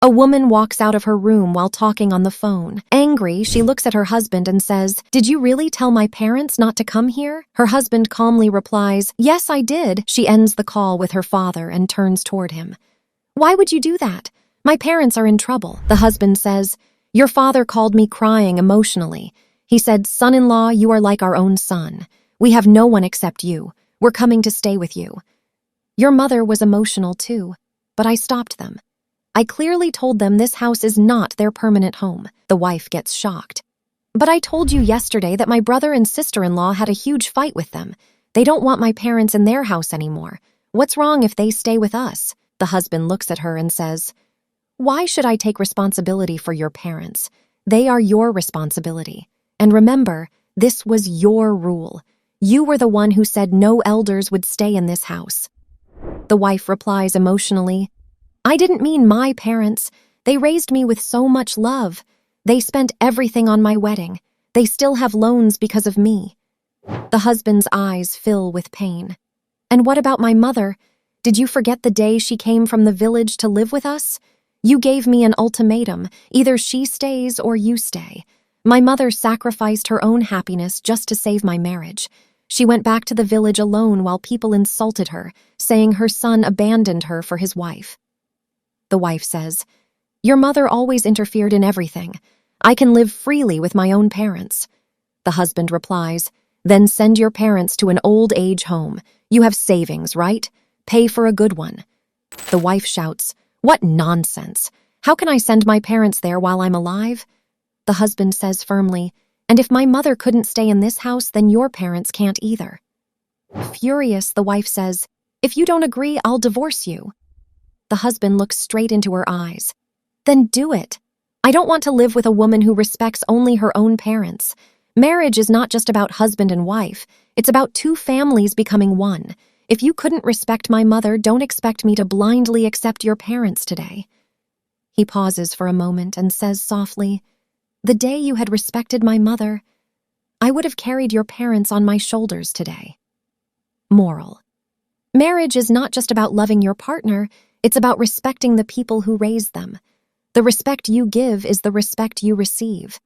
A woman walks out of her room while talking on the phone. Angry, she looks at her husband and says, "Did you really tell my parents not to come here?" Her husband calmly replies, "Yes, I did." She ends the call with her father and turns toward him. "Why would you do that? My parents are in trouble." The husband says, "Your father called me crying emotionally. He said, 'Son-in-law, you are like our own son. We have no one except you. We're coming to stay with you.' Your mother was emotional too, but I stopped them. I clearly told them this house is not their permanent home." The wife gets shocked. "But I told you yesterday that my brother and sister-in-law had a huge fight with them. They don't want my parents in their house anymore. What's wrong if they stay with us?" The husband looks at her and says, "Why should I take responsibility for your parents? They are your responsibility. And remember, this was your rule. You were the one who said no elders would stay in this house." The wife replies emotionally, "I didn't mean my parents. They raised me with so much love. They spent everything on my wedding. They still have loans because of me." The husband's eyes fill with pain. "And what about my mother? Did you forget the day she came from the village to live with us? You gave me an ultimatum. Either she stays or you stay. My mother sacrificed her own happiness just to save my marriage. She went back to the village alone while people insulted her, saying her son abandoned her for his wife." The wife says, "Your mother always interfered in everything. I can live freely with my own parents." The husband replies, "Then send your parents to an old age home. You have savings, right? Pay for a good one." The wife shouts, "What nonsense! How can I send my parents there while I'm alive?" The husband says firmly, "And if my mother couldn't stay in this house, then your parents can't either." Furious, the wife says, "If you don't agree, I'll divorce you." The husband looks straight into her eyes. "Then do it. I don't want to live with a woman who respects only her own parents. Marriage is not just about husband and wife. It's about two families becoming one. If you couldn't respect my mother, don't expect me to blindly accept your parents today." He pauses for a moment and says softly, "The day you had respected my mother, I would have carried your parents on my shoulders today." Moral: marriage is not just about loving your partner, it's about respecting the people who raised them. The respect you give is the respect you receive.